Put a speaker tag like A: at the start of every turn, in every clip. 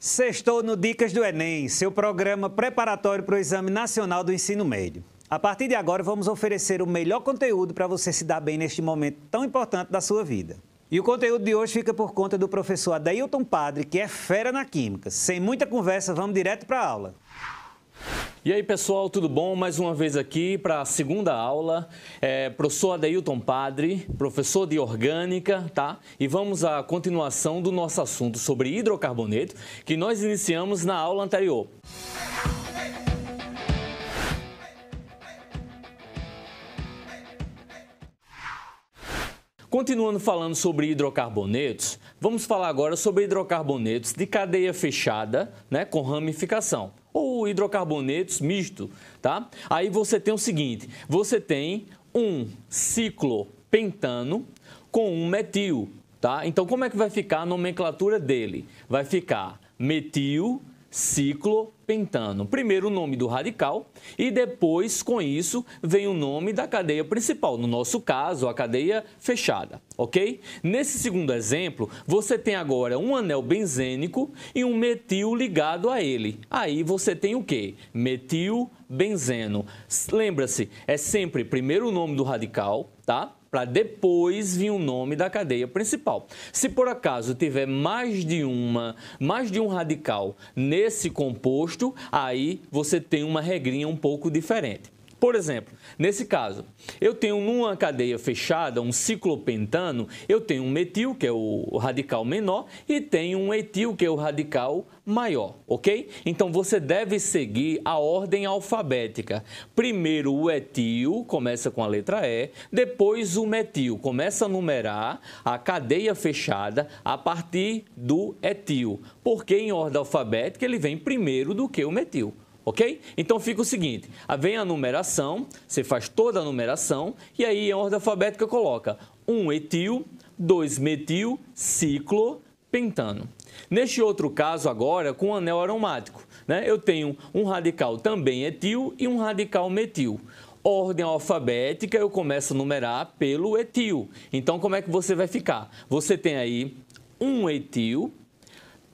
A: Sextou no Dicas do Enem, seu programa preparatório para o Exame Nacional do Ensino Médio. A partir de agora, vamos oferecer o melhor conteúdo para você se dar bem neste momento tão importante da sua vida. E o conteúdo de hoje fica por conta do professor Adeilton Padre, que é fera na química. Sem muita conversa, vamos direto para a aula.
B: E aí, pessoal, tudo bom? Mais uma vez aqui para a segunda aula. Professor Adeilton Padre, professor de orgânica, tá? E vamos à continuação do nosso assunto sobre hidrocarboneto, que nós iniciamos na aula anterior. Continuando falando sobre hidrocarbonetos, vamos falar agora sobre hidrocarbonetos de cadeia fechada, né, com ramificação, ou hidrocarbonetos misto, tá? Aí você tem o seguinte, você tem um ciclopentano com um metil, tá? Então, como é que vai ficar a nomenclatura dele? Vai ficar metil ciclopentano. Primeiro o nome do radical e depois, com isso, vem o nome da cadeia principal, no nosso caso, a cadeia fechada, ok? Nesse segundo exemplo, você tem agora um anel benzênico e um metil ligado a ele. Aí você tem o quê? Metilbenzeno. Lembra-se, é sempre primeiro o nome do radical, tá? Para depois vir o nome da cadeia principal. Se por acaso tiver mais de um radical nesse composto, aí você tem uma regrinha um pouco diferente. Por exemplo, nesse caso, eu tenho numa cadeia fechada, um ciclopentano, eu tenho um metil, que é o radical menor, e tenho um etil, que é o radical maior, ok? Então, você deve seguir a ordem alfabética. Primeiro o etil, começa com a letra E, depois o metil, começa a numerar a cadeia fechada a partir do etil, porque em ordem alfabética ele vem primeiro do que o metil. Ok? Então fica o seguinte, vem a numeração, você faz toda a numeração e aí em ordem alfabética coloca 1 etil, 2 metil, ciclopentano. Neste outro caso agora, com anel aromático, né? Eu tenho um radical também etil e um radical metil. Ordem alfabética, eu começo a numerar pelo etil. Então como é que você vai ficar? Você tem aí 1 etil,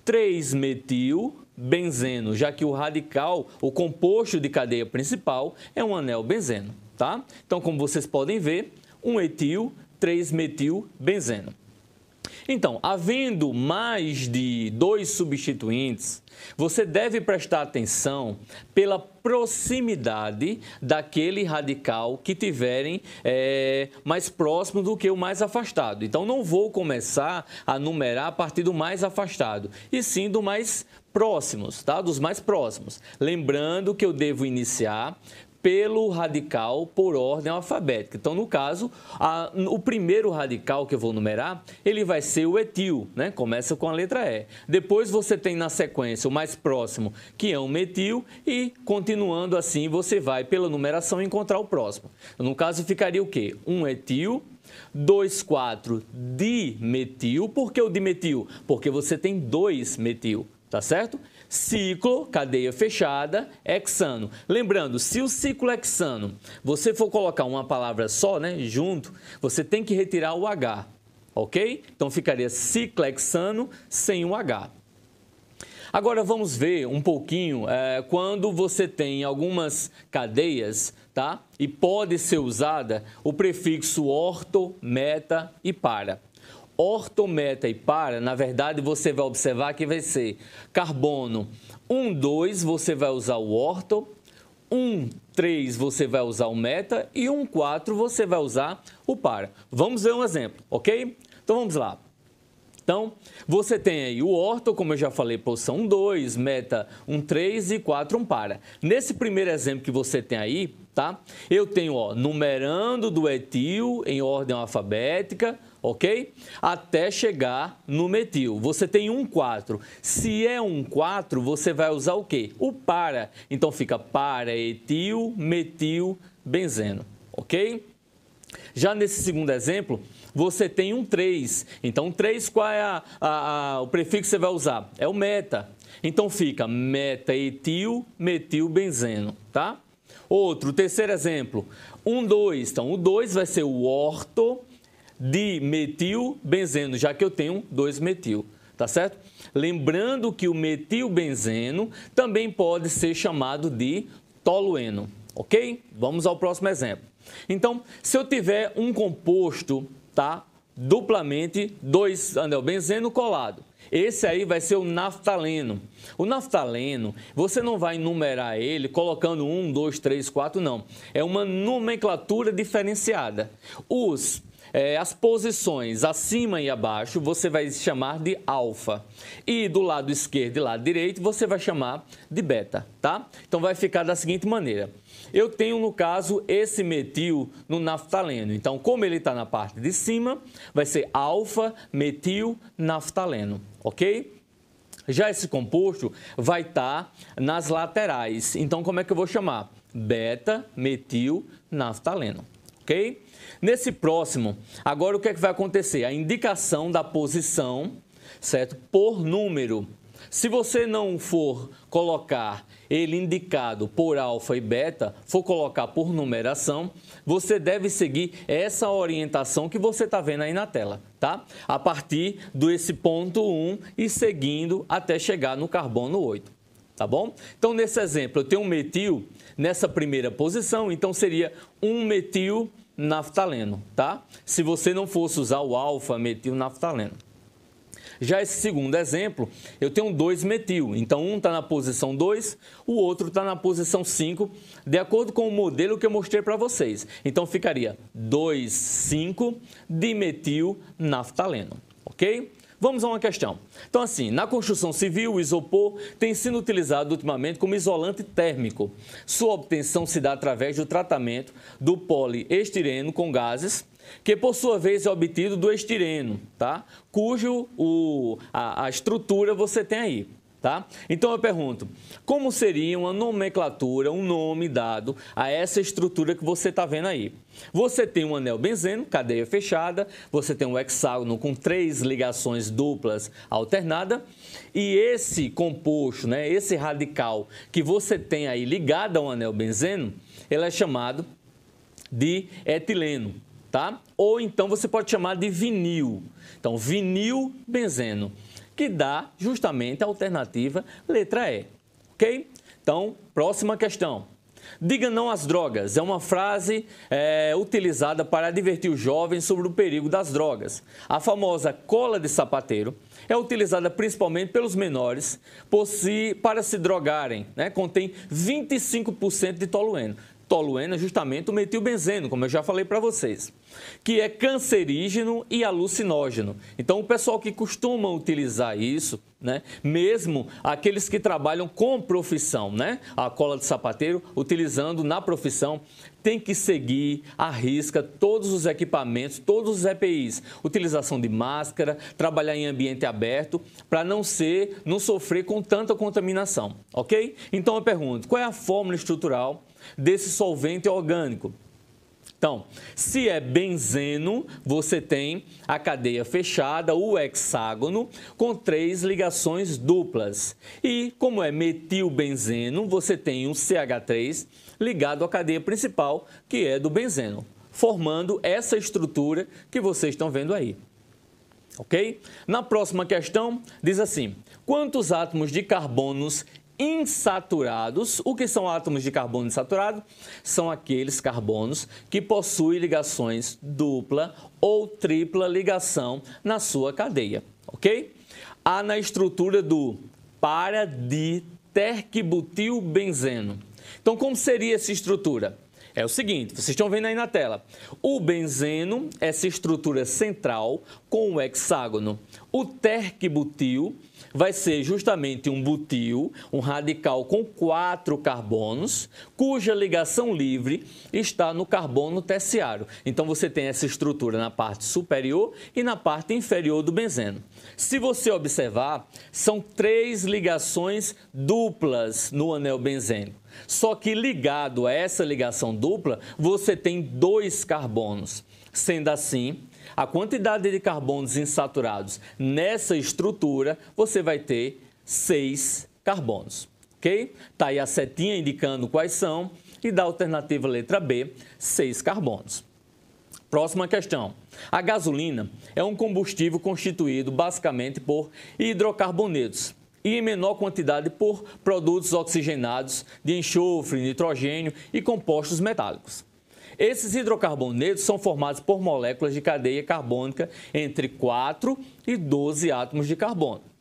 B: 3 metil, benzeno, já que o radical, o composto de cadeia principal é um anel benzeno, tá? Então, como vocês podem ver, 1 etil, 3 metil, benzeno. Então, havendo mais de 2 substituintes, você deve prestar atenção pela proximidade daquele radical que tiverem mais próximo do que o mais afastado. Então, não vou começar a numerar a partir do mais afastado, e sim do mais próximos, tá? Dos mais próximos. Lembrando que eu devo iniciar pelo radical por ordem alfabética. Então, no caso, o primeiro radical que eu vou numerar, ele vai ser o etil, né? Começa com a letra E. Depois você tem na sequência o mais próximo, que é o metil, e continuando assim, você vai pela numeração encontrar o próximo. No caso, ficaria o quê? 1 etil, 2, 4 dimetil. Por que o dimetil? Porque você tem 2 metil, tá certo? Ciclo, cadeia fechada, hexano. Lembrando, se o ciclo hexano, você for colocar uma palavra só, né, junto, você tem que retirar o H, ok? Então, ficaria ciclohexano sem o H. Agora, vamos ver um pouquinho quando você tem algumas cadeias, tá? E pode ser usada o prefixo orto, meta e para. Orto, meta e para, na verdade, você vai observar que vai ser carbono 1, 2, você vai usar o orto, 1, 3, você vai usar o meta e 1, 4, você vai usar o para. Vamos ver um exemplo, ok? Então, vamos lá. Então, você tem aí o orto, como eu já falei, posição 1, 2, meta 1, 3 e 4, 1 para. Nesse primeiro exemplo que você tem aí, tá? Eu tenho, ó, numerando do etil em ordem alfabética, ok? Até chegar no metil. Você tem 1, 4. Se é 1, 4, você vai usar o quê? O para. Então, fica para, etil, metil, benzeno, ok? Já nesse segundo exemplo, você tem um 3. Então, 3, qual é o prefixo que você vai usar? É o meta. Então, fica meta-etil, metil-benzeno, tá? Outro, terceiro exemplo, 1, 2. Então, o 2 vai ser o orto de metil-benzeno, já que eu tenho 2 metil. tá certo? Lembrando que o metilbenzeno também pode ser chamado de tolueno, ok? Vamos ao próximo exemplo. Então, se eu tiver um composto, tá? Duplamente 2-anelbenzeno colado. Esse aí vai ser o naftaleno. O naftaleno, você não vai numerar ele colocando 1, 2, 3, 4, não. É uma nomenclatura diferenciada. As posições acima e abaixo você vai chamar de alfa. E do lado esquerdo e lado direito você vai chamar de beta, tá? Então vai ficar da seguinte maneira. Eu tenho, no caso, esse metil no naftaleno. Então, como ele está na parte de cima, vai ser alfa-metil-naftaleno, ok? Já esse composto vai estar nas laterais. Então, como é que eu vou chamar? Beta-metil-naftaleno, ok? Nesse próximo, agora o que é que vai acontecer? A indicação da posição, certo? Por número. Se você não for colocar ele indicado por alfa e beta, for colocar por numeração, você deve seguir essa orientação que você está vendo aí na tela, tá? A partir desse ponto 1 e seguindo até chegar no carbono 8, tá bom? Então, nesse exemplo, eu tenho um metil nessa primeira posição, então seria um metil-naftaleno, tá? Se você não fosse usar o alfa-metil-naftaleno. Já esse segundo exemplo, eu tenho 2-metil, então um está na posição 2, o outro está na posição 5, de acordo com o modelo que eu mostrei para vocês. Então ficaria 2,5-dimetil-naftaleno, ok? Vamos a uma questão. Então assim, na construção civil, o isopor tem sido utilizado ultimamente como isolante térmico. Sua obtenção se dá através do tratamento do poliestireno com gases, que por sua vez é obtido do estireno, tá? Cujo a estrutura você tem aí, tá? Então eu pergunto, como seria uma nomenclatura, um nome dado a essa estrutura que você está vendo aí? Você tem um anelbenzeno, cadeia fechada, você tem um hexágono com 3 ligações duplas alternadas, e esse composto, né, esse radical que você tem aí ligado ao anelbenzeno, ele é chamado de etileno. Tá? Ou então você pode chamar de vinil. Então, vinilbenzeno, que dá justamente a alternativa letra E. Ok? Então, próxima questão. Diga não às drogas. É uma frase utilizada para advertir os jovens sobre o perigo das drogas. A famosa cola de sapateiro é utilizada principalmente pelos menores para se drogarem, né? Contém 25% de tolueno. Tolueno é justamente o metilbenzeno, como eu já falei para vocês, que é cancerígeno e alucinógeno. Então, o pessoal que costuma utilizar isso, né, mesmo aqueles que trabalham com profissão, né, a cola de sapateiro, utilizando na profissão, tem que seguir à risca todos os equipamentos, todos os EPIs, utilização de máscara, trabalhar em ambiente aberto, para não sofrer com tanta contaminação, ok? Então, eu pergunto, qual é a fórmula estrutural desse solvente orgânico? Então, se é benzeno, você tem a cadeia fechada, o hexágono, com 3 ligações duplas. E como é metilbenzeno, você tem um CH3 ligado à cadeia principal, que é do benzeno, formando essa estrutura que vocês estão vendo aí. Ok? Na próxima questão, diz assim, quantos átomos de carbonos insaturados? O que são átomos de carbono insaturado? São aqueles carbonos que possuem ligações dupla ou tripla ligação na sua cadeia, ok? Há na estrutura do paraditerquibutilbenzeno. Então, como seria essa estrutura? É o seguinte, vocês estão vendo aí na tela. O benzeno, essa estrutura central com o hexágono. O terquibutil vai ser justamente um butil, um radical com 4 carbonos, cuja ligação livre está no carbono terciário. Então, você tem essa estrutura na parte superior e na parte inferior do benzeno. Se você observar, são 3 ligações duplas no anel benzênico. Só que ligado a essa ligação dupla, você tem 2 carbonos. Sendo assim, a quantidade de carbonos insaturados nessa estrutura, você vai ter 6 carbonos, ok? Está aí a setinha indicando quais são e da alternativa letra B, 6 carbonos. Próxima questão. A gasolina é um combustível constituído basicamente por hidrocarbonetos e em menor quantidade por produtos oxigenados de enxofre, nitrogênio e compostos metálicos. Esses hidrocarbonetos são formados por moléculas de cadeia carbônica entre 4 e 12 átomos de carbono.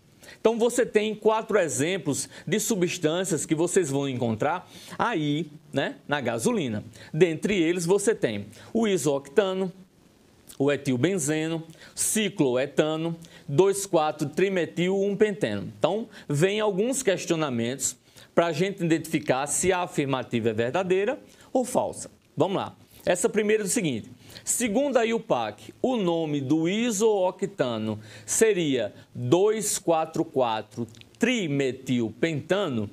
B: Então, você tem 4 exemplos de substâncias que vocês vão encontrar aí, né, na gasolina. Dentre eles, você tem o isooctano, o etilbenzeno, cicloetano, 2,4-trimetil-1-penteno. Então, vem alguns questionamentos para a gente identificar se a afirmativa é verdadeira ou falsa. Vamos lá. Essa primeira é o seguinte. Segundo a IUPAC, o nome do isooctano seria 2,4,4-trimetilpentano.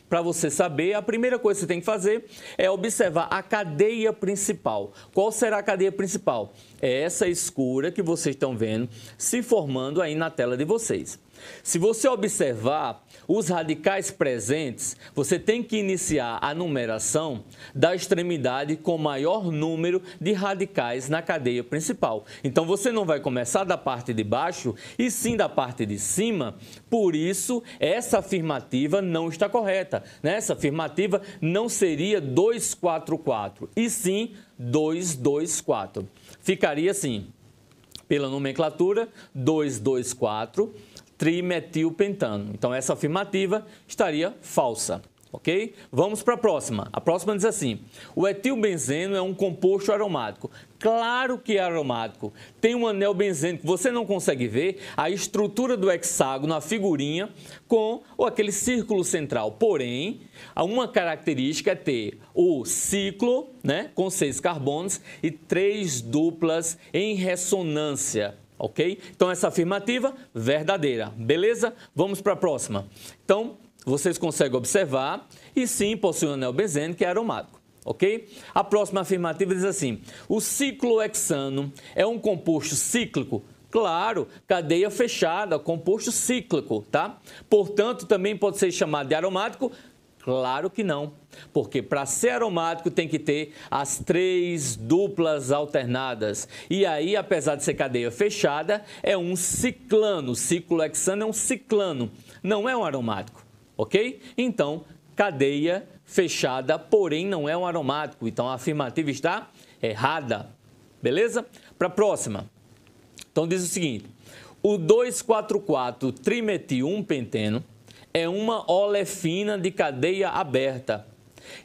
B: Para você saber, a primeira coisa que você tem que fazer é observar a cadeia principal. Qual será a cadeia principal? É essa escura que vocês estão vendo se formando aí na tela de vocês. Se você observar os radicais presentes, você tem que iniciar a numeração da extremidade com maior número de radicais na cadeia principal. Então, você não vai começar da parte de baixo e sim da parte de cima. Por isso, essa afirmativa não está correta, né? Essa afirmativa não seria 244, e sim 224. Ficaria assim, pela nomenclatura, 224. Trimetilpentano. Então, essa afirmativa estaria falsa, ok? Vamos para a próxima. A próxima diz assim, o etilbenzeno é um composto aromático. Claro que é aromático. Tem um anel benzênico. Você não consegue ver a estrutura do hexágono, a figurinha, com aquele círculo central. Porém, uma característica é ter o ciclo, né, com 6 carbonos e 3 duplas em ressonância. Ok? Então, essa afirmativa, verdadeira. Beleza? Vamos para a próxima. Então, vocês conseguem observar e sim, possui um anel benzênico que é aromático. Ok? A próxima afirmativa diz assim, o ciclohexano é um composto cíclico? Claro, cadeia fechada, composto cíclico, tá? Portanto, também pode ser chamado de aromático? Claro que não, porque para ser aromático tem que ter as 3 duplas alternadas. E aí, apesar de ser cadeia fechada, é um ciclano. O ciclohexano é um ciclano, não é um aromático, ok? Então, cadeia fechada, porém não é um aromático. Então, a afirmativa está errada, beleza? Para a próxima. Então, diz o seguinte, o 2,4,4-trimetil-1-penteno é uma olefina de cadeia aberta.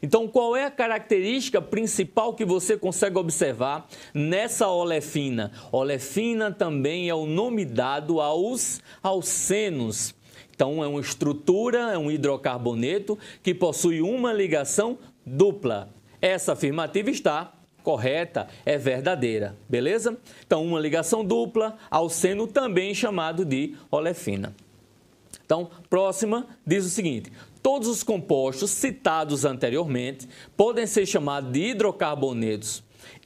B: Então, qual é a característica principal que você consegue observar nessa olefina? Olefina também é o nome dado aos alcenos. Então, é uma estrutura, é um hidrocarboneto que possui uma ligação dupla. Essa afirmativa está correta, é verdadeira, beleza? Então, uma ligação dupla, alceno também chamado de olefina. Então, próxima diz o seguinte, todos os compostos citados anteriormente podem ser chamados de hidrocarbonetos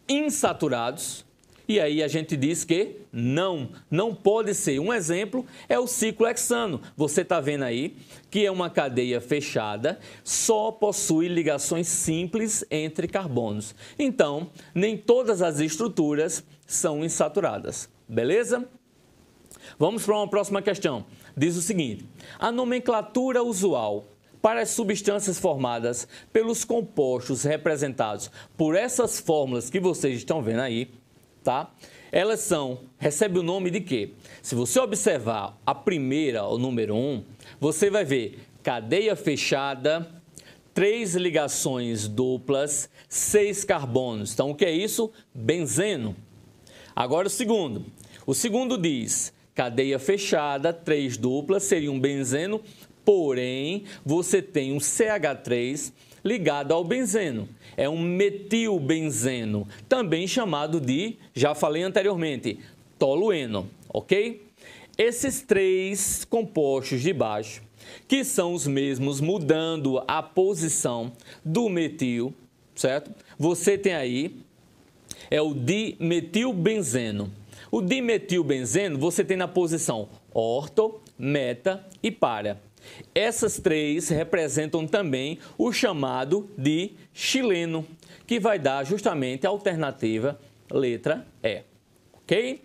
B: insaturados, e aí a gente diz que não pode ser. Um exemplo é o ciclohexano. Você está vendo aí que é uma cadeia fechada, só possui ligações simples entre carbonos. Então, nem todas as estruturas são insaturadas, beleza? Vamos para uma próxima questão. Diz o seguinte, a nomenclatura usual para as substâncias formadas pelos compostos representados por essas fórmulas que vocês estão vendo aí, tá? Elas recebe o nome de quê? Se você observar a primeira, o número 1, você vai ver cadeia fechada, 3 ligações duplas, 6 carbonos. Então, o que é isso? Benzeno. Agora o segundo. O segundo diz cadeia fechada, 3 duplas, seria um benzeno, porém, você tem um CH3 ligado ao benzeno. É um metilbenzeno, também chamado de, já falei anteriormente, tolueno, ok? Esses 3 compostos de baixo, que são os mesmos mudando a posição do metil, certo? Você tem aí, é o dimetilbenzeno. O dimetilbenzeno você tem na posição orto, meta e para. Essas 3 representam também o chamado de xileno, que vai dar justamente a alternativa letra E, ok?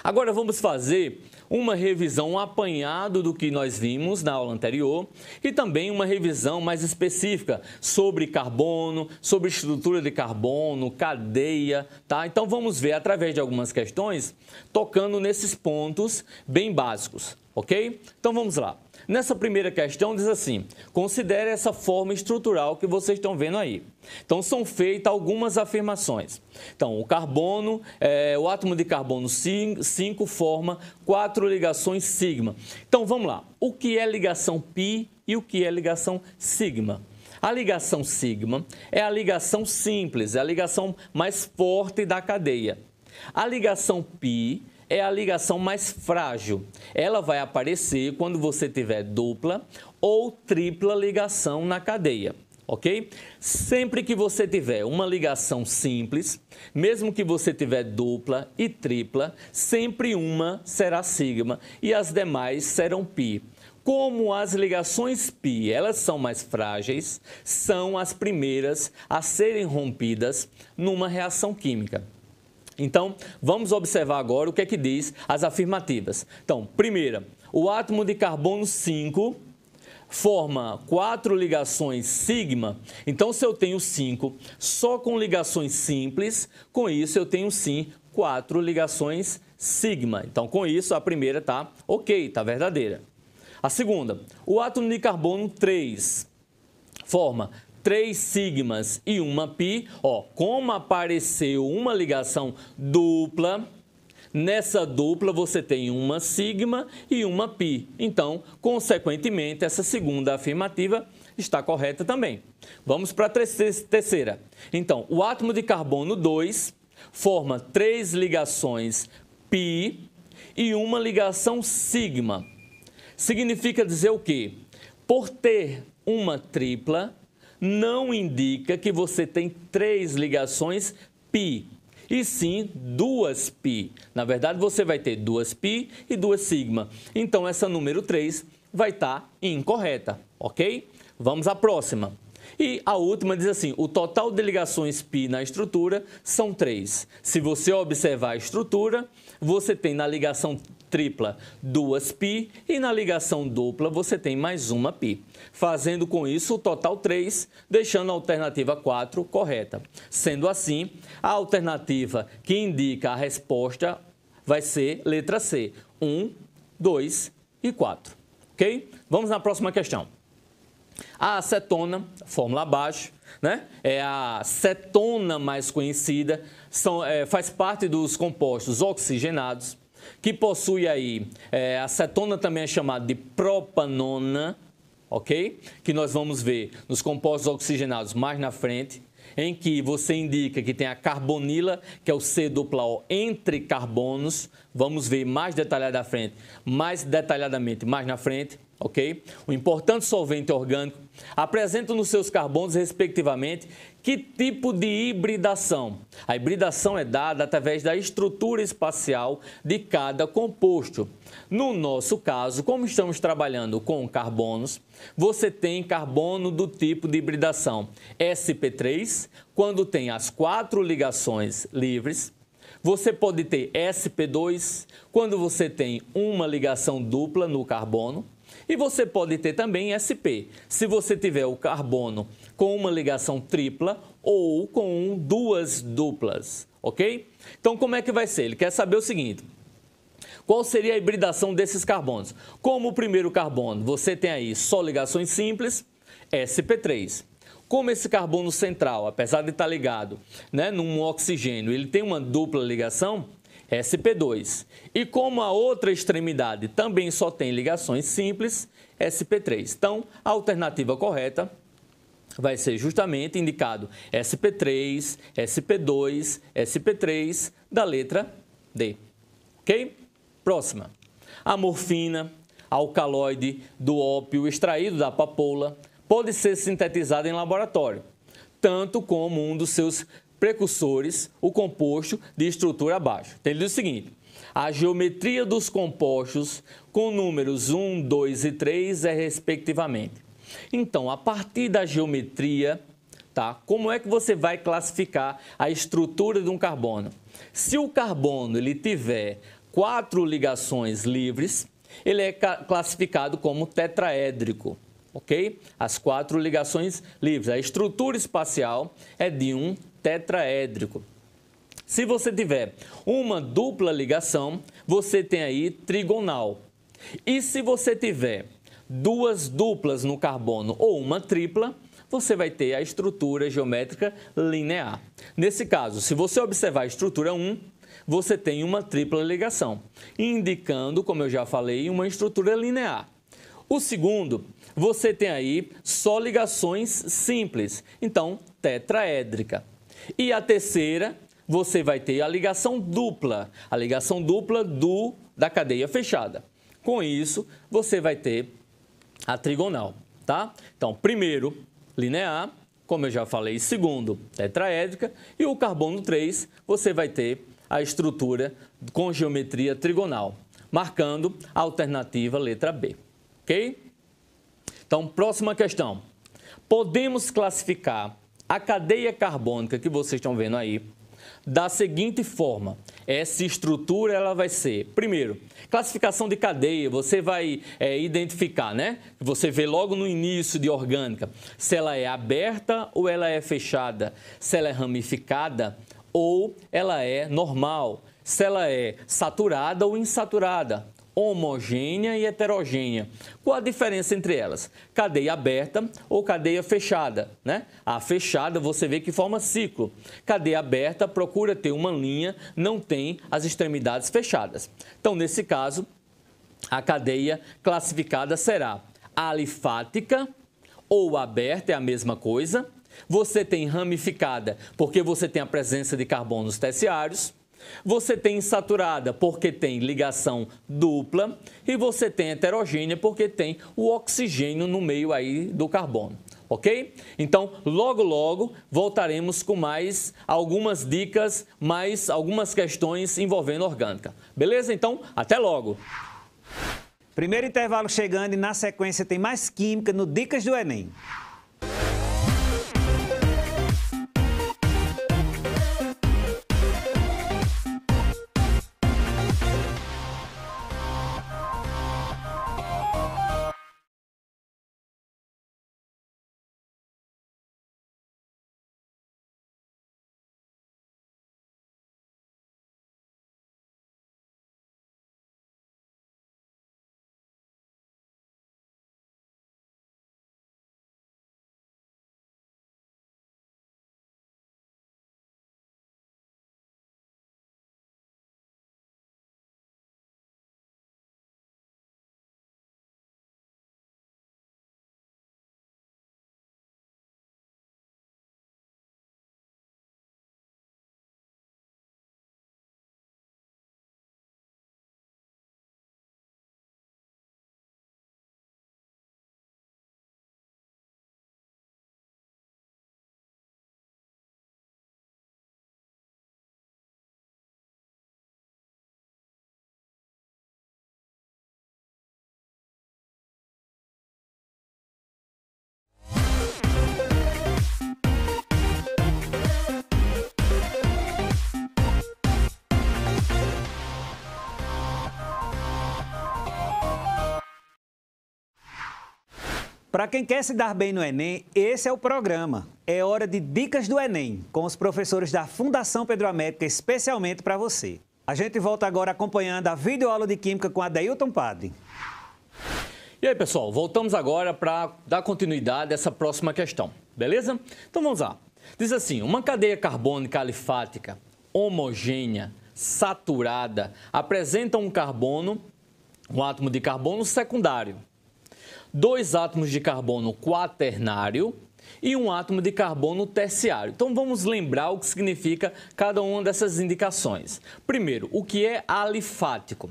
B: Agora vamos fazer uma revisão, um apanhado do que nós vimos na aula anterior e também uma revisão mais específica sobre carbono, sobre estrutura de carbono, cadeia, tá? Então vamos ver através de algumas questões tocando nesses pontos bem básicos, ok? Então vamos lá. Nessa primeira questão diz assim, considere essa forma estrutural que vocês estão vendo aí. Então são feitas algumas afirmações. Então o carbono, o átomo de carbono 5 forma 4 ligações sigma. Então vamos lá, o que é ligação π e o que é ligação sigma? A ligação sigma é a ligação simples, é a ligação mais forte da cadeia. A ligação π é a ligação mais frágil. Ela vai aparecer quando você tiver dupla ou tripla ligação na cadeia, ok? Sempre que você tiver uma ligação simples, mesmo que você tiver dupla e tripla, sempre uma será sigma e as demais serão π. Como as ligações π, elas são mais frágeis, são as primeiras a serem rompidas numa reação química. Então, vamos observar agora o que é que diz as afirmativas. Então, primeira, o átomo de carbono 5 forma 4 ligações sigma. Então, se eu tenho 5 só com ligações simples, com isso eu tenho sim 4 ligações sigma. Então, com isso, a primeira está ok, está verdadeira. A segunda, o átomo de carbono 3 forma 3 sigmas e uma π, como apareceu uma ligação dupla, nessa dupla você tem uma sigma e uma π. Então, consequentemente, essa segunda afirmativa está correta também. Vamos para a terceira. Então, o átomo de carbono 2 forma 3 ligações π e uma ligação sigma. Significa dizer o quê? Por ter uma tripla, não indica que você tem 3 ligações π, e sim 2 π. Na verdade, você vai ter 2 π e 2 sigma. Então, essa número 3 vai estar incorreta, ok? Vamos à próxima. E a última diz assim, o total de ligações π na estrutura são 3. Se você observar a estrutura, você tem na ligação tripla 2 π e na ligação dupla você tem mais uma π. Fazendo com isso o total 3, deixando a alternativa 4 correta. Sendo assim, a alternativa que indica a resposta vai ser letra C, 1, 2 e 4. Ok? Vamos na próxima questão. A acetona, fórmula abaixo, né? É a cetona mais conhecida, faz parte dos compostos oxigenados, que possui aí, a acetona também é chamada de propanona, ok? Que nós vamos ver nos compostos oxigenados mais na frente, em que você indica que tem a carbonila, que é o C-O entre carbonos, vamos ver mais detalhadamente mais na frente, ok? O importante solvente orgânico apresenta nos seus carbonos, respectivamente, que tipo de hibridação? A hibridação é dada através da estrutura espacial de cada composto. No nosso caso, como estamos trabalhando com carbonos, você tem carbono do tipo de hibridação sp3, quando tem as 4 ligações livres. Você pode ter sp2, quando você tem uma ligação dupla no carbono. E você pode ter também sp, se você tiver o carbono com uma ligação tripla ou com 2 duplas, ok? Então, como é que vai ser? Ele quer saber o seguinte, qual seria a hibridação desses carbonos? Como o primeiro carbono, você tem aí só ligações simples, sp3. Como esse carbono central, apesar de estar ligado, né, num oxigênio, ele tem uma dupla ligação, sp2. E como a outra extremidade também só tem ligações simples, sp3. Então, a alternativa correta vai ser justamente indicado sp3, sp2, sp3 da letra D. Ok? Próxima. A morfina, alcaloide do ópio extraído da papoula, pode ser sintetizada em laboratório, tanto como um dos seus precursores, o composto de estrutura abaixo. Então, ele diz o seguinte, a geometria dos compostos com números 1, 2 e 3 é respectivamente. Então, a partir da geometria tá? Como é que você vai classificar a estrutura de um carbono? Se o carbono ele tiver 4 ligações livres, ele é classificado como tetraédrico, ok? As 4 ligações livres. A estrutura espacial é de um tetraédrico. Se você tiver uma dupla ligação, você tem aí trigonal. E se você tiver 2 duplas no carbono ou uma tripla, você vai ter a estrutura geométrica linear. Nesse caso, se você observar a estrutura 1, você tem uma tripla ligação, indicando, como eu já falei, uma estrutura linear. O segundo, você tem aí só ligações simples, então tetraédrica. E a terceira, você vai ter a ligação dupla da cadeia fechada. Com isso, você vai ter a trigonal, tá? Então, primeiro, linear, como eu já falei, segundo, tetraédrica, e o carbono 3, você vai ter a estrutura com geometria trigonal, marcando a alternativa letra B, ok? Então, próxima questão. Podemos classificar a cadeia carbônica que vocês estão vendo aí da seguinte forma. Essa estrutura ela vai ser, primeiro, classificação de cadeia, você vai identificar, né? Você vê logo no início de orgânica, se ela é aberta ou ela é fechada, se ela é ramificada ou ela é normal, se ela é saturada ou insaturada, homogênea e heterogênea. Qual a diferença entre elas? Cadeia aberta ou cadeia fechada, né? A fechada você vê que forma ciclo. Cadeia aberta procura ter uma linha, não tem as extremidades fechadas. Então, nesse caso, a cadeia classificada será alifática ou aberta, é a mesma coisa. Você tem ramificada porque você tem a presença de carbonos terciários. Você tem insaturada porque tem ligação dupla e você tem heterogênea porque tem o oxigênio no meio aí do carbono, ok? Então, logo voltaremos com mais algumas dicas, mais algumas questões envolvendo orgânica. Beleza? Então, até logo!
A: Primeiro intervalo chegando e na sequência tem mais química no Dicas do Enem. Para quem quer se dar bem no Enem, esse é o programa. É hora de Dicas do Enem, com os professores da Fundação Pedro América, especialmente para você. A gente volta agora acompanhando a videoaula de Química com Adeilton Padre.
B: E aí, pessoal, voltamos agora para dar continuidade a essa próxima questão, beleza? Então vamos lá. Diz assim, uma cadeia carbônica alifática, homogênea, saturada, apresenta um átomo de carbono secundário, 2 átomos de carbono quaternário e um átomo de carbono terciário. Então, vamos lembrar o que significa cada uma dessas indicações. Primeiro, o que é alifático?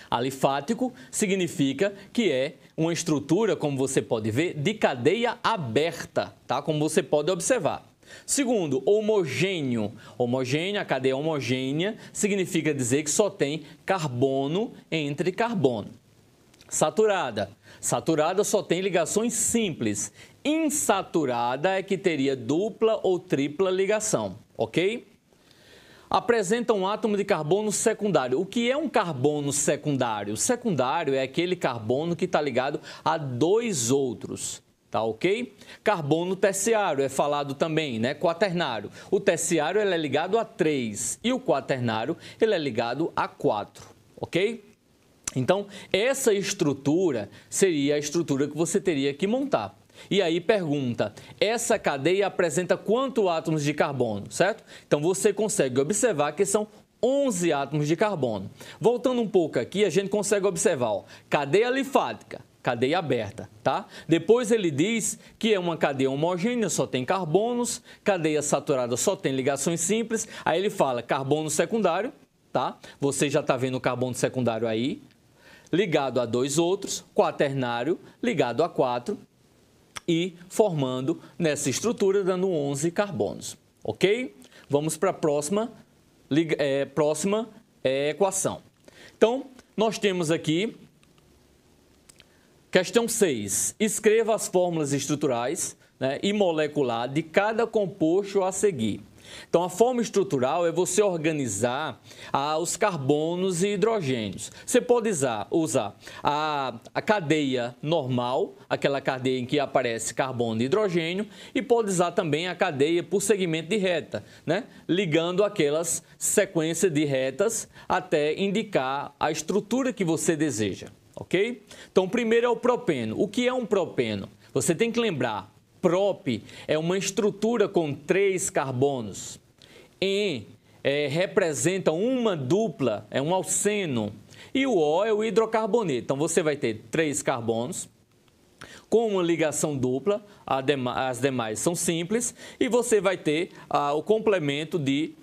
B: Alifático significa que é uma estrutura, como você pode ver, de cadeia aberta, tá? Como você pode observar. Segundo, homogêneo. Homogênea, a cadeia homogênea, significa dizer que só tem carbono entre carbono. Saturada. Saturada só tem ligações simples, insaturada é que teria dupla ou tripla ligação, ok? Apresenta um átomo de carbono secundário. O que é um carbono secundário? Secundário é aquele carbono que está ligado a dois outros, tá ok? Carbono terciário é falado também, né? Quaternário. O terciário ele é ligado a 3 e o quaternário ele é ligado a 4, ok? Então, essa estrutura seria a estrutura que você teria que montar. E aí pergunta, essa cadeia apresenta quantos átomos de carbono, certo? Então, você consegue observar que são 11 átomos de carbono. Voltando um pouco aqui, a gente consegue observar, ó, cadeia alifática, cadeia aberta, tá? Depois ele diz que é uma cadeia homogênea, só tem carbonos, cadeia saturada só tem ligações simples. Aí ele fala carbono secundário, tá? Você já está vendo o carbono secundário aí, ligado a dois outros, quaternário ligado a 4, e formando nessa estrutura, dando 11 carbonos, ok? Vamos para a próxima equação. Então, nós temos aqui, questão 6, escreva as fórmulas estruturais, né, e molecular de cada composto a seguir. Então, a forma estrutural é você organizar os carbonos e hidrogênios. Você pode usar a cadeia normal, aquela cadeia em que aparece carbono e hidrogênio, e pode usar também a cadeia por segmento de reta, né? Ligando aquelas sequências de retas até indicar a estrutura que você deseja, ok? Então, primeiro é o propeno. O que é um propeno? Você tem que lembrar. Prop é uma estrutura com 3 carbonos. Representa uma dupla, é um alceno. E o O é o hidrocarboneto. Então, você vai ter 3 carbonos com uma ligação dupla, as demais são simples, e você vai ter o complemento de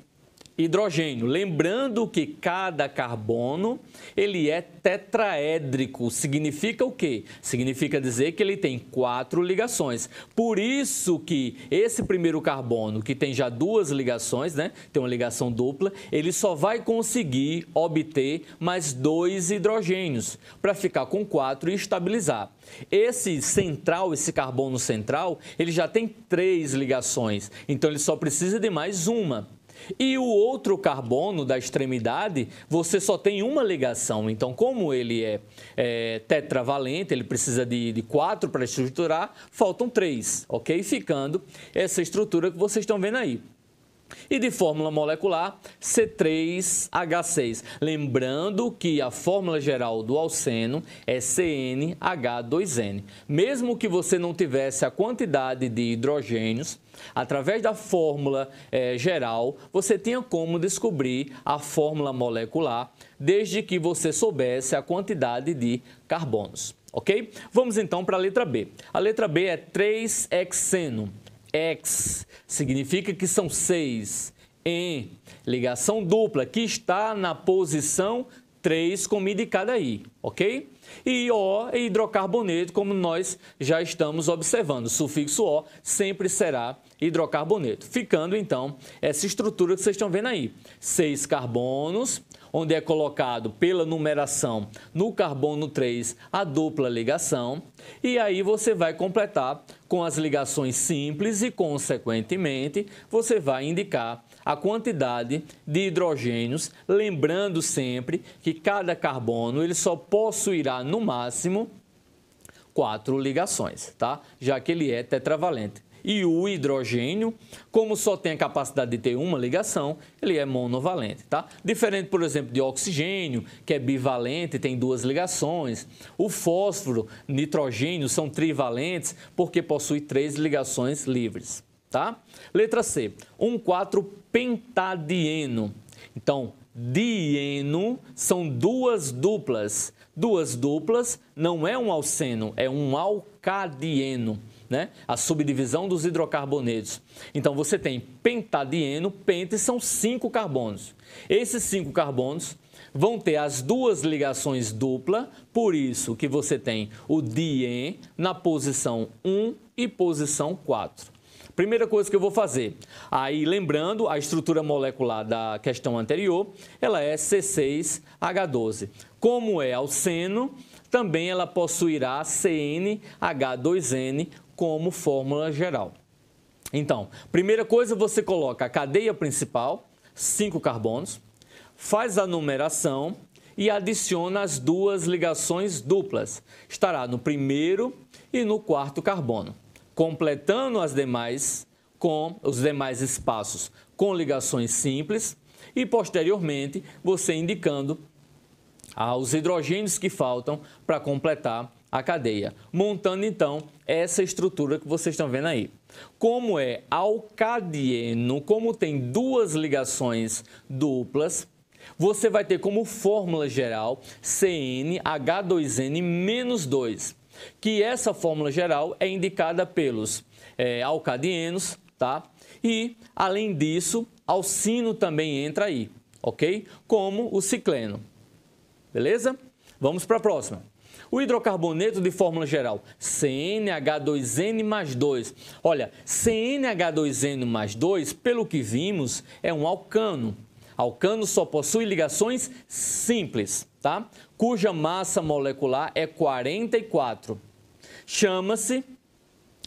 B: hidrogênio. Lembrando que cada carbono ele é tetraédrico. Significa o quê? Significa dizer que ele tem 4 ligações. Por isso que esse primeiro carbono, que tem já 2 ligações, né? Tem uma ligação dupla, ele só vai conseguir obter mais 2 hidrogênios para ficar com 4 e estabilizar. Esse central, esse carbono central, ele já tem 3 ligações. Então, ele só precisa de mais uma. E o outro carbono da extremidade, você só tem uma ligação. Então, como ele é tetravalente, ele precisa de 4 para estruturar, faltam 3, ok? Ficando essa estrutura que vocês estão vendo aí. E de fórmula molecular, C3H6. Lembrando que a fórmula geral do alceno é CnH2n. Mesmo que você não tivesse a quantidade de hidrogênios, através da fórmula geral, você tinha como descobrir a fórmula molecular, desde que você soubesse a quantidade de carbonos, ok? Vamos então para a letra B. A letra B é 3-hexeno. Hex significa que são 6 em ligação dupla, que está na posição 3, como indicado aí, ok? E O é hidrocarboneto, como nós já estamos observando. O sufixo O sempre será hidrocarboneto. Ficando, então, essa estrutura que vocês estão vendo aí. 6 carbonos, onde é colocado pela numeração no carbono 3 a dupla ligação. E aí você vai completar com as ligações simples e, consequentemente, você vai indicar a quantidade de hidrogênios, lembrando sempre que cada carbono ele só possuirá, no máximo, 4 ligações, tá? Já que ele é tetravalente. E o hidrogênio, como só tem a capacidade de ter uma ligação, ele é monovalente, tá? Diferente, por exemplo, de oxigênio, que é bivalente, tem 2 ligações. O fósforo, nitrogênio são trivalentes porque possui 3 ligações livres, tá? Letra C, 1,4-pentadieno. Então, dieno são 2 duplas. 2 duplas não é um alceno, é um alcadieno, né? A subdivisão dos hidrocarbonetos. Então, você tem pentadieno, penta são 5 carbonos. Esses 5 carbonos vão ter as 2 ligações dupla, por isso que você tem o dien na posição 1 e posição 4. Primeira coisa que eu vou fazer, aí lembrando, a estrutura molecular da questão anterior, ela é C6H12. Como é alceno, também ela possuirá CnH2n como fórmula geral. Então, primeira coisa, você coloca a cadeia principal, 5 carbonos, faz a numeração e adiciona as duas ligações duplas. Estará no primeiro e no quarto carbono, completando as demais com os demais espaços com ligações simples e, posteriormente, você indicando os hidrogênios que faltam para completar a cadeia, montando então essa estrutura que vocês estão vendo aí. Como é alcadieno, como tem duas ligações duplas, você vai ter como fórmula geral CnH2n-2, que essa fórmula geral é indicada pelos alcadienos, tá? E, além disso, alcino também entra aí, ok? Como o cicleno. Beleza? Vamos para a próxima. O hidrocarboneto de fórmula geral, CnH2n mais 2. Olha, CnH2n mais 2, pelo que vimos, é um alcano. Alcano só possui ligações simples, tá? Cuja massa molecular é 44. Chama-se...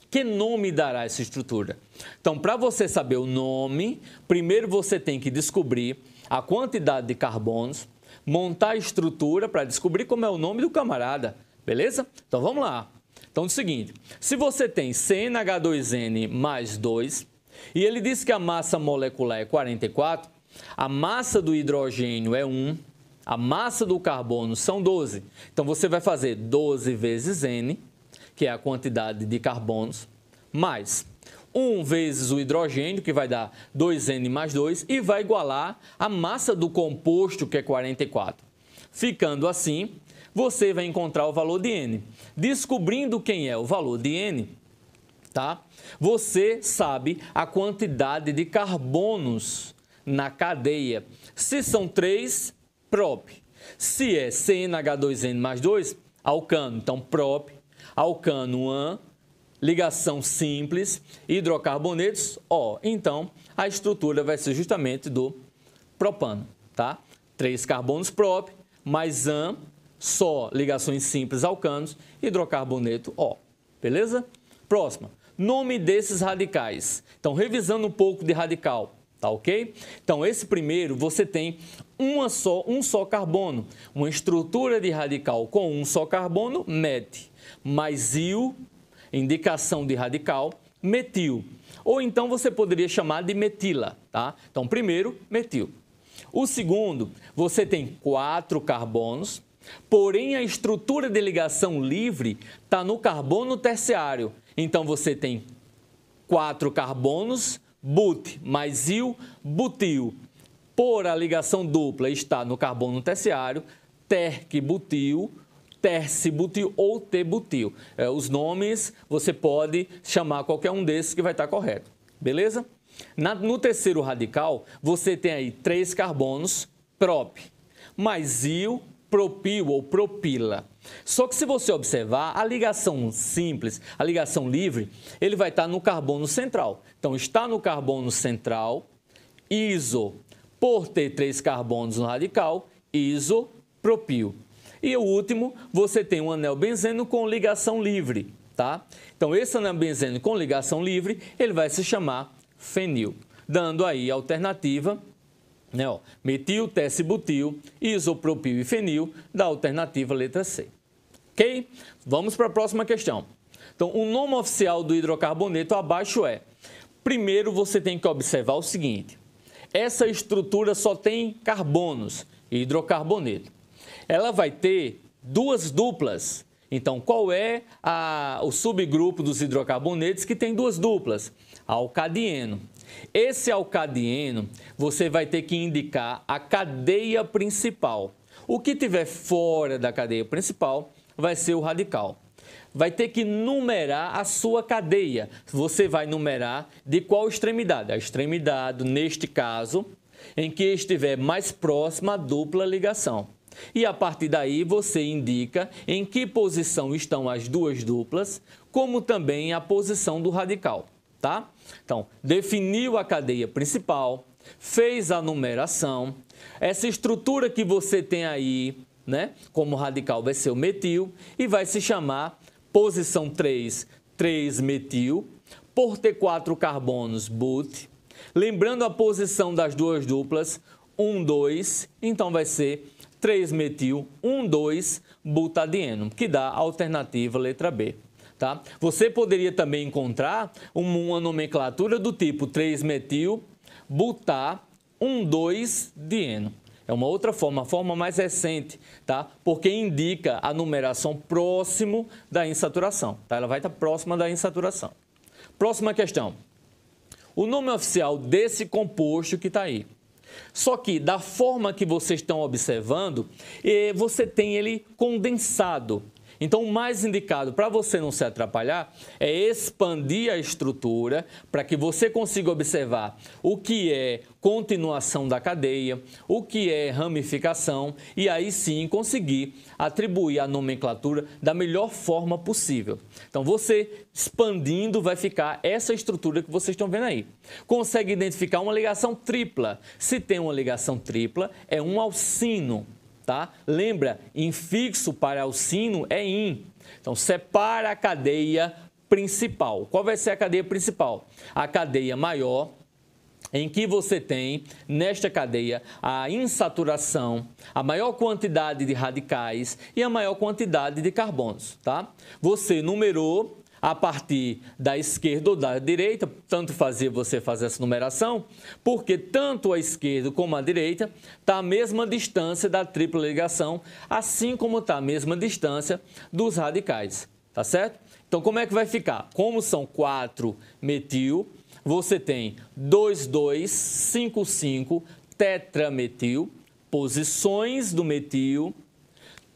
B: Que nome dará essa estrutura? Então, para você saber o nome, primeiro você tem que descobrir a quantidade de carbonos, montar a estrutura para descobrir como é o nome do camarada, beleza? Então, vamos lá. Então, é o seguinte, se você tem CnH2n mais 2 e ele diz que a massa molecular é 44, a massa do hidrogênio é 1, a massa do carbono são 12. Então, você vai fazer 12 vezes N, que é a quantidade de carbonos, mais 1 vezes o hidrogênio, que vai dar 2N mais 2, e vai igualar a massa do composto, que é 44. Ficando assim, você vai encontrar o valor de N. Descobrindo quem é o valor de N, tá? Você sabe a quantidade de carbonos na cadeia. Se são 3, prop. Se é CnH2n mais 2, alcano. Então, prop. Alcano AN, ligação simples, hidrocarbonetos O. Então, a estrutura vai ser justamente do propano, tá? 3 carbonos prop, mais AN, só ligações simples alcanos, hidrocarboneto O. Beleza? Próxima. Nome desses radicais. Então, revisando um pouco de radical, tá ok? Então, esse primeiro, você tem um só carbono. Uma estrutura de radical com um só carbono, met. Mais il, indicação de radical, metil. Ou então você poderia chamar de metila, tá? Então, primeiro, metil. O segundo, você tem 4 carbonos, porém a estrutura de ligação livre está no carbono terciário. Então, você tem 4 carbonos, but, mais il, butil. Por a ligação dupla está no carbono terciário, terc-butil, terci-butil ou T-butil. Os nomes você pode chamar qualquer um desses que vai estar correto. Beleza? No terceiro radical, você tem aí 3 carbonos, prop, mais il, propil ou propila. Só que se você observar, a ligação simples, a ligação livre, ele vai estar no carbono central. Então, está no carbono central, iso, por ter 3 carbonos no radical, isopropil. E o último, você tem um anel benzeno com ligação livre, tá? Então, esse anel benzeno com ligação livre, ele vai se chamar fenil, dando aí a alternativa, né, ó, metil, terci-butil, isopropil e fenil, da alternativa letra C. Ok? Vamos para a próxima questão. Então, o nome oficial do hidrocarboneto abaixo é... Primeiro, você tem que observar o seguinte. Essa estrutura só tem carbonos, hidrocarboneto. Ela vai ter 2 duplas. Então, qual é o subgrupo dos hidrocarbonetos que tem 2 duplas? Alcadieno. Esse alcadieno, você vai ter que indicar a cadeia principal. O que tiver fora da cadeia principal vai ser o radical. Vai ter que numerar a sua cadeia. Você vai numerar de qual extremidade? A extremidade, neste caso, em que estiver mais próxima à dupla ligação. E a partir daí você indica em que posição estão as 2 duplas, como também a posição do radical, tá? Então, definiu a cadeia principal, fez a numeração, essa estrutura que você tem aí, né, como radical vai ser o metil e vai se chamar posição 3, 3-metil. Por ter 4 carbonos, but. Lembrando a posição das duas duplas, 1,2, então vai ser 3-metil, 1,2-butadieno, que dá a alternativa letra B. Tá? Você poderia também encontrar uma nomenclatura do tipo 3-metil, butar, 1,2-dieno. É uma outra forma, a forma mais recente, tá? Porque indica a numeração próximo da insaturação. Tá? Ela vai estar próxima da insaturação. Próxima questão. O nome oficial desse composto que está aí. Só que, da forma que vocês estão observando, você tem ele condensado. Então, o mais indicado para você não se atrapalhar é expandir a estrutura para que você consiga observar o que é continuação da cadeia, o que é ramificação e aí sim conseguir atribuir a nomenclatura da melhor forma possível. Então, você expandindo vai ficar essa estrutura que vocês estão vendo aí. Consegue identificar uma ligação tripla. Se tem uma ligação tripla, é um alcino. Tá? Lembra, infixo para alcino é in. Então, separa a cadeia principal. Qual vai ser a cadeia principal? A cadeia maior, em que você tem, nesta cadeia, a insaturação, a maior quantidade de radicais e a maior quantidade de carbonos. Tá? Você numerou a partir da esquerda ou da direita, tanto fazia você fazer essa numeração, porque tanto a esquerda como a direita está a mesma distância da tripla ligação, assim como está a mesma distância dos radicais, tá certo? Então, como é que vai ficar? Como são 4-metil, você tem 2,2,5,5 tetrametil, posições do metil,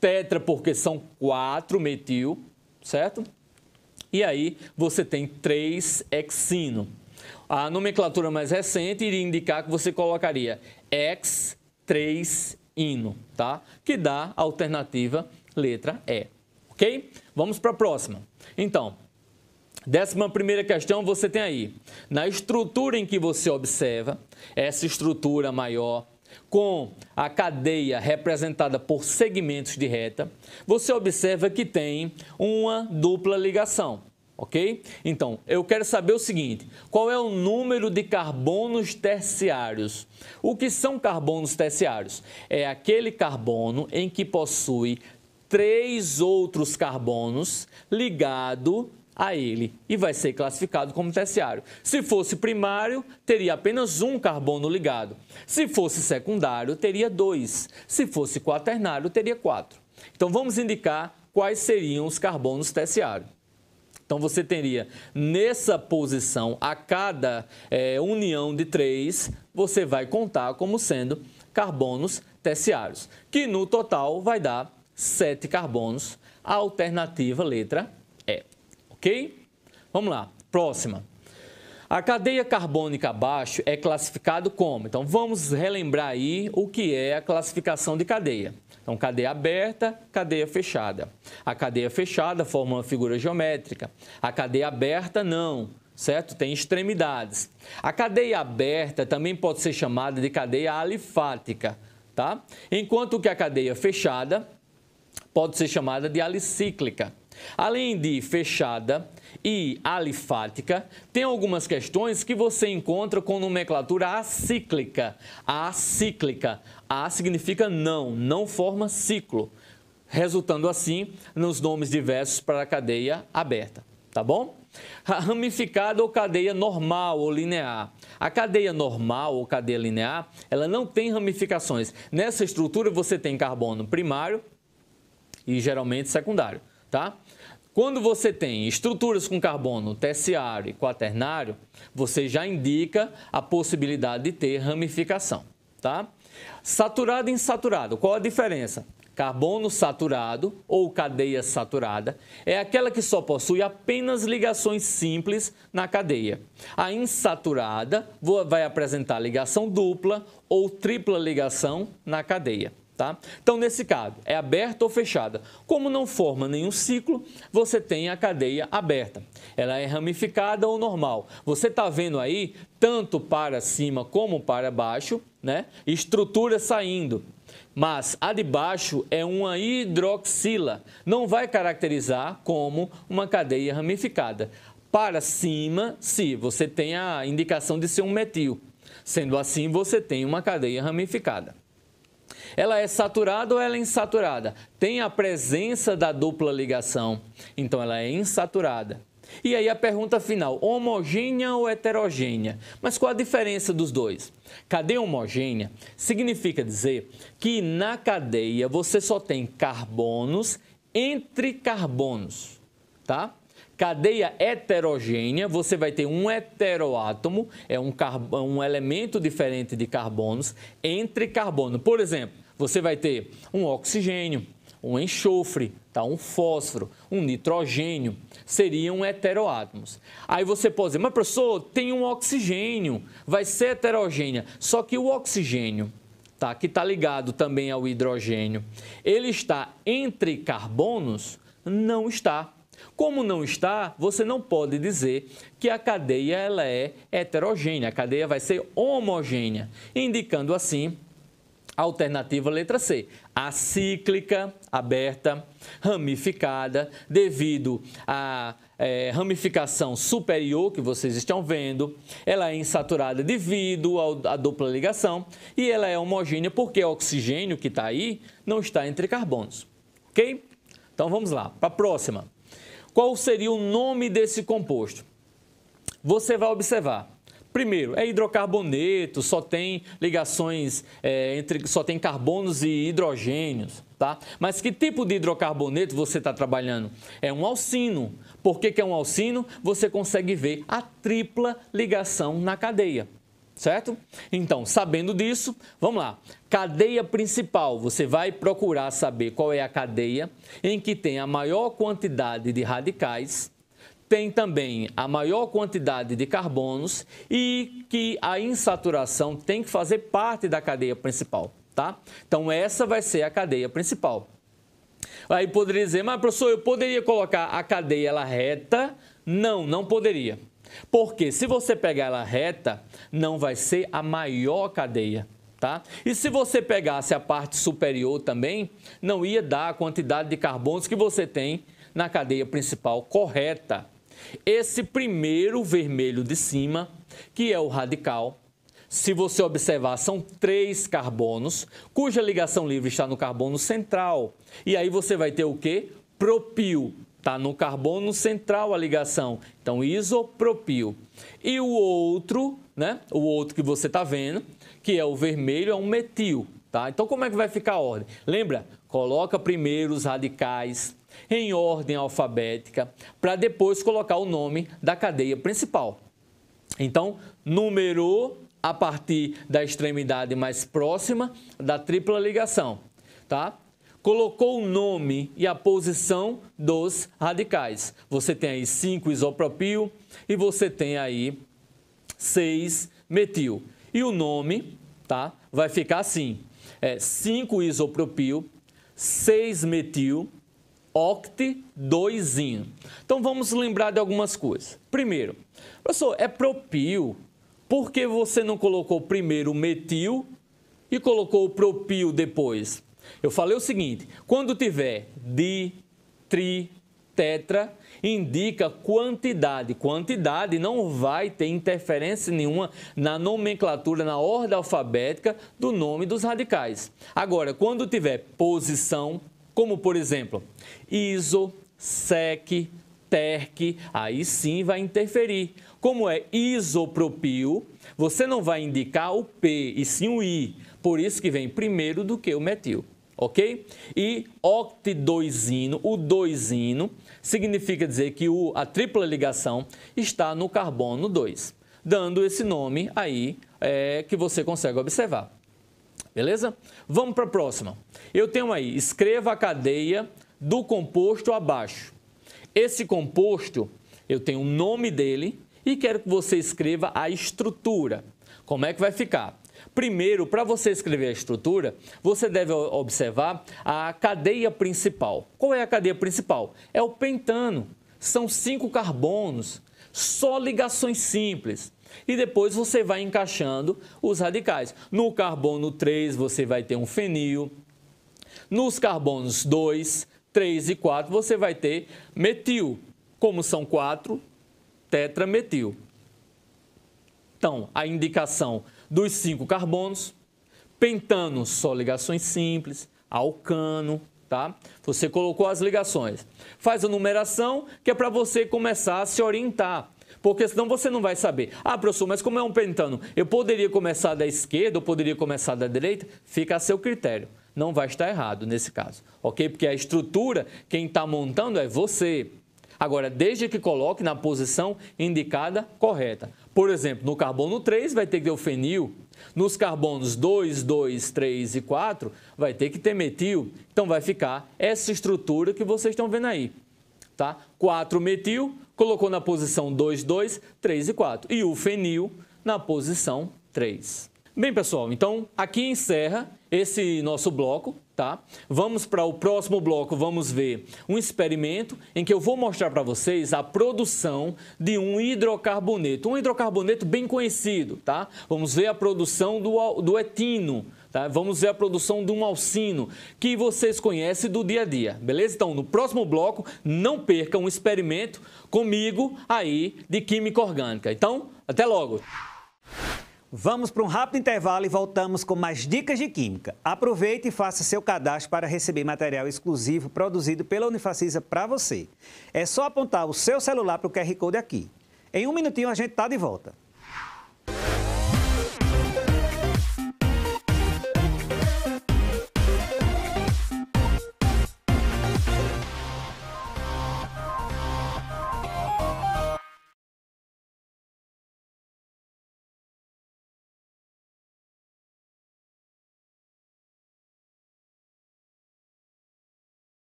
B: tetra porque são 4-metil, certo? E aí você tem 3-hexino. A nomenclatura mais recente iria indicar que você colocaria hex-3-ino, tá? Que dá a alternativa letra E, ok? Vamos para a próxima. Então, 11ª questão você tem aí. Na estrutura em que você observa, essa estrutura maior, com a cadeia representada por segmentos de reta, você observa que tem uma dupla ligação, ok? Então, eu quero saber o seguinte, qual é o número de carbonos terciários? O que são carbonos terciários? É aquele carbono em que possui 3 outros carbonos ligados a ele e vai ser classificado como terciário. Se fosse primário, teria apenas um carbono ligado. Se fosse secundário, teria 2. Se fosse quaternário, teria 4. Então, vamos indicar quais seriam os carbonos terciários. Então, você teria nessa posição, a cada união de 3, você vai contar como sendo carbonos terciários, que no total vai dar 7 carbonos, a alternativa letra E. Ok? Vamos lá, próxima. A cadeia carbônica abaixo é classificado como? Então, vamos relembrar aí o que é a classificação de cadeia. Então, cadeia aberta, cadeia fechada. A cadeia fechada forma uma figura geométrica. A cadeia aberta não, certo? Tem extremidades. A cadeia aberta também pode ser chamada de cadeia alifática, tá? Enquanto que a cadeia fechada pode ser chamada de alicíclica. Além de fechada e alifática, tem algumas questões que você encontra com nomenclatura acíclica. Acíclica. A significa não, não forma ciclo, resultando assim nos nomes diversos para a cadeia aberta, tá bom? Ramificada ou cadeia normal ou linear. A cadeia normal ou cadeia linear, ela não tem ramificações. Nessa estrutura você tem carbono primário e geralmente secundário. Tá? Quando você tem estruturas com carbono terciário e quaternário, você já indica a possibilidade de ter ramificação. Tá? Saturado e insaturado, qual a diferença? Carbono saturado ou cadeia saturada é aquela que só possui apenas ligações simples na cadeia. A insaturada vai apresentar ligação dupla ou tripla ligação na cadeia. Tá? Então, nesse caso, é aberta ou fechada. Como não forma nenhum ciclo, você tem a cadeia aberta. Ela é ramificada ou normal. Você está vendo aí, tanto para cima como para baixo, né? Estrutura saindo. Mas a de baixo é uma hidroxila. Não vai caracterizar como uma cadeia ramificada. Para cima, sim, você tem a indicação de ser um metil. Sendo assim, você tem uma cadeia ramificada. Ela é saturada ou ela é insaturada? Tem a presença da dupla ligação, então ela é insaturada. E aí a pergunta final, homogênea ou heterogênea? Mas qual a diferença dos dois? Cadeia homogênea significa dizer que na cadeia você só tem carbonos entre carbonos, tá? Cadeia heterogênea, você vai ter um heteroátomo, é um elemento diferente de carbonos, entre carbono. Por exemplo, você vai ter um oxigênio, um enxofre, tá? Um fósforo, um nitrogênio, seriam heteroátomos. Aí você pode dizer, mas professor, tem um oxigênio, vai ser heterogênea. Só que o oxigênio, tá? Que está ligado também ao hidrogênio, ele está entre carbonos? Não está. Como não está, você não pode dizer que a cadeia ela é heterogênea, a cadeia vai ser homogênea, indicando assim a alternativa letra C, acíclica, aberta, ramificada, devido à ramificação superior que vocês estão vendo, ela é insaturada devido à dupla ligação e ela é homogênea porque o oxigênio que está aí não está entre carbonos, ok? Então vamos lá, para a próxima. Qual seria o nome desse composto? Você vai observar. Primeiro, é hidrocarboneto, só tem ligações só tem carbonos e hidrogênios, tá? Mas que tipo de hidrocarboneto você está trabalhando? É um alcino. Por que é um alcino? Você consegue ver a tripla ligação na cadeia, certo? Então, sabendo disso, vamos lá. Cadeia principal, você vai procurar saber qual é a cadeia em que tem a maior quantidade de radicais, tem também a maior quantidade de carbonos e que a insaturação tem que fazer parte da cadeia principal, tá? Então, essa vai ser a cadeia principal. Aí poderia dizer, mas professor, eu poderia colocar a cadeia ela reta? Não, não poderia. Porque se você pegar ela reta, não vai ser a maior cadeia, tá? E se você pegasse a parte superior também, não ia dar a quantidade de carbonos que você tem na cadeia principal correta. Esse primeiro vermelho de cima, que é o radical, se você observar, são 3 carbonos, cuja ligação livre está no carbono central. E aí você vai ter o quê? Propil. Está no carbono central a ligação. Então, isopropil. E o outro, né? O outro que você está vendo, que é o vermelho, é um metil. Tá? Então, como é que vai ficar a ordem? Lembra? Coloca primeiro os radicais em ordem alfabética, para depois colocar o nome da cadeia principal. Então, numerou a partir da extremidade mais próxima da tripla ligação, tá? Colocou o nome e a posição dos radicais. Você tem aí 5 isopropil e você tem aí 6 metil. E o nome, tá? Vai ficar assim, 5 isopropil, 6 metil, oct-2-ino. Então, vamos lembrar de algumas coisas. Primeiro, professor, é propil. Por que você não colocou primeiro o metil e colocou o propil depois? Eu falei o seguinte, quando tiver di, tri, tetra, indica quantidade. Quantidade não vai ter interferência nenhuma na nomenclatura, na ordem alfabética do nome dos radicais. Agora, quando tiver posição, como por exemplo, iso, sec, terc, aí sim vai interferir. Como é isopropil, você não vai indicar o P e sim o I, por isso que vem primeiro do que o metil, ok? E oct-2-ino, o 2-ino, significa dizer que a tripla ligação está no carbono 2, dando esse nome aí que você consegue observar. Beleza? Vamos para a próxima. Eu tenho aí, escreva a cadeia do composto abaixo. Esse composto, eu tenho o nome dele e quero que você escreva a estrutura. Como é que vai ficar? Primeiro, para você escrever a estrutura, você deve observar a cadeia principal. Qual é a cadeia principal? É o pentano. São 5 carbonos, só ligações simples. E depois você vai encaixando os radicais. No carbono 3 você vai ter um fenil. Nos carbonos 2, 3 e 4 você vai ter metil. Como são 4, tetrametil. Então, a indicação dos 5 carbonos, pentano, só ligações simples, alcano, tá? Você colocou as ligações. Faz a numeração, que é para você começar a se orientar. Porque senão você não vai saber. Ah, professor, mas como é um pentano, eu poderia começar da esquerda ou poderia começar da direita? Fica a seu critério. Não vai estar errado nesse caso, ok? Porque a estrutura, quem está montando é você. Agora, desde que coloque na posição indicada correta. Por exemplo, no carbono 3 vai ter que ter o fenil. Nos carbonos 2, 2, 3 e 4 vai ter que ter metil. Então, vai ficar essa estrutura que vocês estão vendo aí. Tá? 4 metil, colocou na posição 2, 2, 3 e 4. E o fenil na posição 3. Bem, pessoal, então aqui encerra esse nosso bloco, tá? Vamos para o próximo bloco, vamos ver um experimento em que eu vou mostrar para vocês a produção de um hidrocarboneto bem conhecido, tá? Vamos ver a produção do etino, tá? Vamos ver a produção de um alcino, que vocês conhecem do dia a dia, beleza? Então, no próximo bloco, não percam um experimento comigo aí de química orgânica. Então, até logo!
A: Vamos para um rápido intervalo e voltamos com mais dicas de química. Aproveite e faça seu cadastro para receber material exclusivo produzido pela Unifacisa para você. É só apontar o seu celular para o QR Code aqui. Em um minutinho a gente está de volta.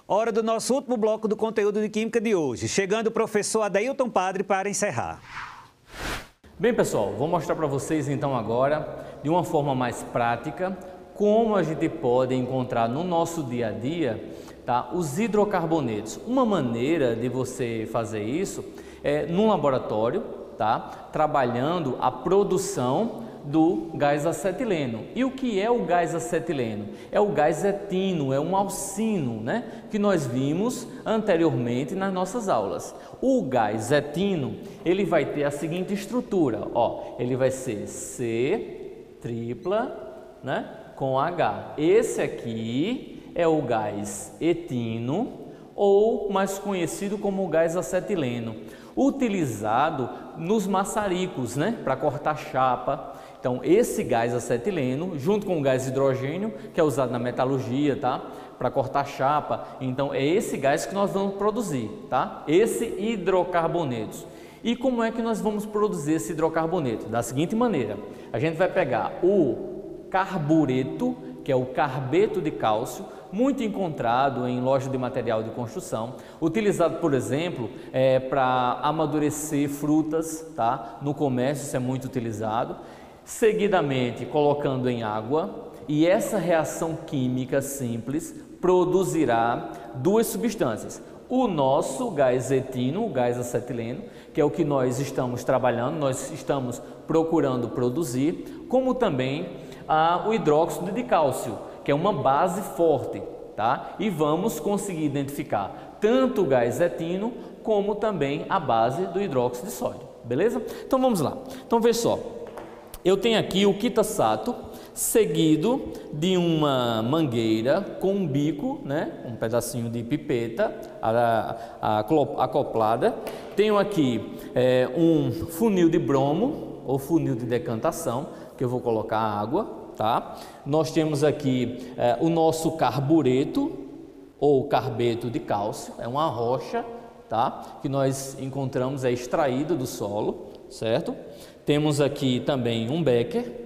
A: Hora do nosso último bloco do conteúdo de Química de hoje. Chegando o professor Adailton Padre para encerrar.
B: Bem, pessoal, vou mostrar para vocês então agora, de uma forma mais prática, como a gente pode encontrar no nosso dia a dia, tá, os hidrocarbonetos. Uma maneira de você fazer isso é num laboratório, tá, trabalhando a produção do gás acetileno. E o que é o gás acetileno? É o gás etino, é um alcino, né, que nós vimos anteriormente nas nossas aulas. O gás etino, ele vai ter a seguinte estrutura, ó, ele vai ser C tripla, né, com H. Esse aqui é o gás etino, ou mais conhecido como gás acetileno, utilizado nos maçaricos, né, para cortar chapa. Então, esse gás acetileno, junto com o gás hidrogênio, que é usado na metalurgia, tá, para cortar chapa, então é esse gás que nós vamos produzir, tá? Esse hidrocarbonetos. E como é que nós vamos produzir esse hidrocarboneto? Da seguinte maneira: a gente vai pegar o carbureto, que é o carbeto de cálcio, muito encontrado em loja de material de construção, utilizado, por exemplo, para amadurecer frutas, tá? No comércio isso é muito utilizado. Seguidamente, colocando em água, e essa reação química simples produzirá duas substâncias. O nosso gás etino, o gás acetileno, que é o que nós estamos trabalhando, nós estamos procurando produzir, como também o hidróxido de cálcio, que é uma base forte, tá? E vamos conseguir identificar tanto o gás etino como também a base do hidróxido de sódio, beleza? Então vamos lá. Então veja só, eu tenho aqui o quitasato seguido de uma mangueira com um bico, né? Um pedacinho de pipeta acoplada. Tenho aqui um funil de bromo ou funil de decantação que eu vou colocar água, tá? Nós temos aqui o nosso carbureto ou carbeto de cálcio, é uma rocha, tá? Que nós encontramos extraída do solo, certo? Temos aqui também um becker,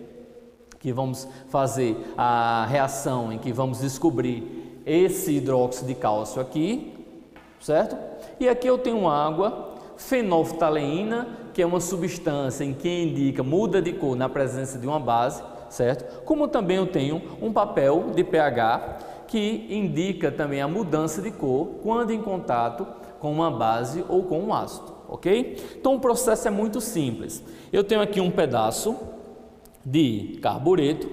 B: que vamos fazer a reação em que vamos descobrir esse hidróxido de cálcio aqui, certo? E aqui eu tenho água, fenolftaleína, que é uma substância em que indica muda de cor na presença de uma base, certo? Como também eu tenho um papel de pH que indica também a mudança de cor quando em contato com uma base ou com um ácido, ok? Então o processo é muito simples. Eu tenho aqui um pedaço de carbureto,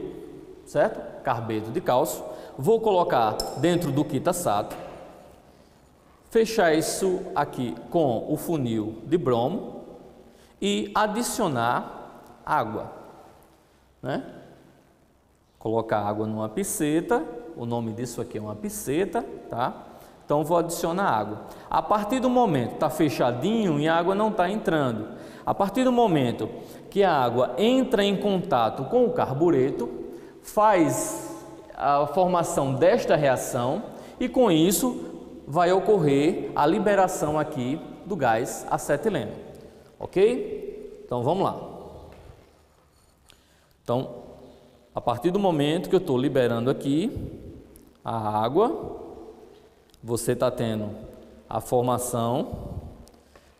B: certo? Carbeto de cálcio. Vou colocar dentro do quitasato, fechar isso aqui com o funil de bromo e adicionar água, né? Colocar água numa piceta, o nome disso aqui é uma piceta, tá? Então vou adicionar água. A partir do momento que está fechadinho e a água não está entrando, a partir do momento que a água entra em contato com o carbureto, faz a formação desta reação e com isso vai ocorrer a liberação aqui do gás acetileno, ok? Então vamos lá. Então, a partir do momento que eu estou liberando aqui a água, você está tendo a formação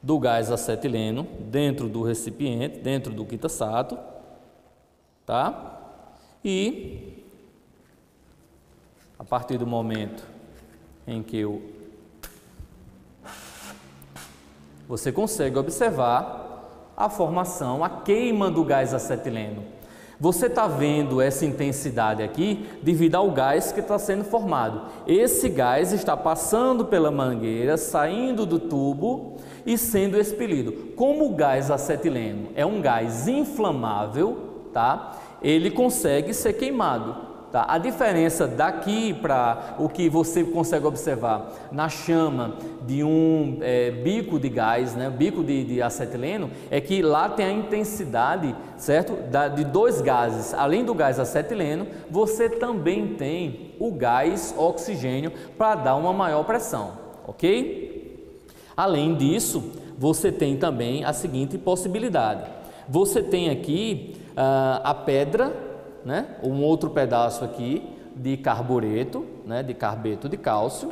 B: do gás acetileno dentro do recipiente, dentro do quitasato, tá? E a partir do momento em que você consegue observar a formação, a queima do gás acetileno. Você está vendo essa intensidade aqui devido ao gás que está sendo formado. Esse gás está passando pela mangueira, saindo do tubo e sendo expelido. Como o gás acetileno é um gás inflamável, tá? Ele consegue ser queimado. Tá? A diferença daqui para o que você consegue observar na chama de um bico de gás, né? Bico de acetileno, é que lá tem a intensidade, certo? De dois gases. Além do gás acetileno, você também tem o gás oxigênio para dar uma maior pressão, ok? Além disso, você tem também a seguinte possibilidade. Você tem aqui a pedra, né? Um outro pedaço aqui de carbureto, né? De carbeto de cálcio.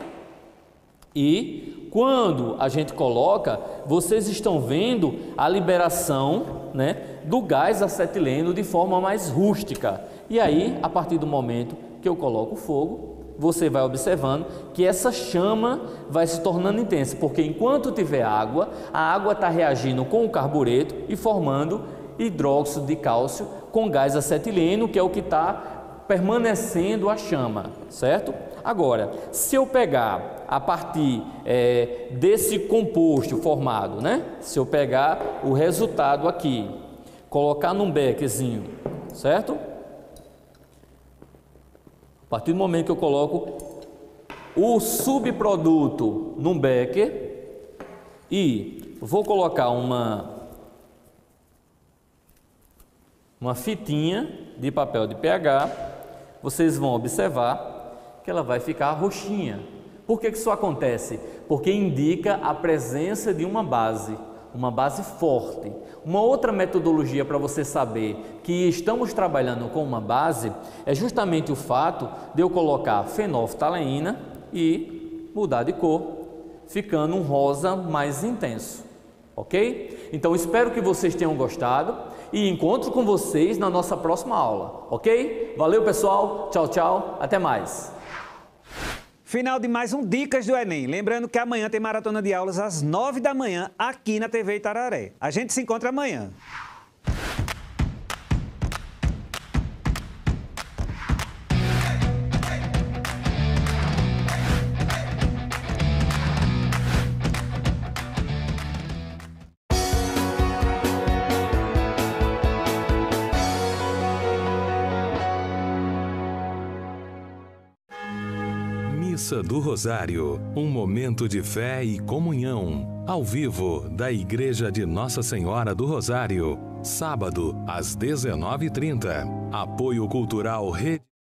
B: E quando a gente coloca, vocês estão vendo a liberação, né? Do gás acetileno de forma mais rústica. E aí, a partir do momento que eu coloco o fogo, você vai observando que essa chama vai se tornando intensa, porque enquanto tiver água, a água está reagindo com o carbureto e formando hidróxido de cálcio com gás acetileno, que é o que está permanecendo a chama, certo? Agora, se eu pegar a partir desse composto formado, né? Se eu pegar o resultado aqui, colocar num bequezinho, certo? A partir do momento que eu coloco o subproduto num becker e vou colocar uma fitinha de papel de pH, vocês vão observar que ela vai ficar roxinha. Por que isso acontece? Porque indica a presença de uma base forte. Uma outra metodologia para você saber que estamos trabalhando com uma base é justamente o fato de eu colocar fenolftaleína e mudar de cor, ficando um rosa mais intenso, ok? Então espero que vocês tenham gostado e encontro com vocês na nossa próxima aula, ok? Valeu pessoal, tchau, tchau, até mais!
A: Final de mais um Dicas do Enem. Lembrando que amanhã tem maratona de aulas às 9 da manhã aqui na TV Itararé. A gente se encontra amanhã.
C: Missa do Rosário, um momento de fé e comunhão, ao vivo, da Igreja de Nossa Senhora do Rosário, sábado, às 19h30. Apoio Cultural Rede.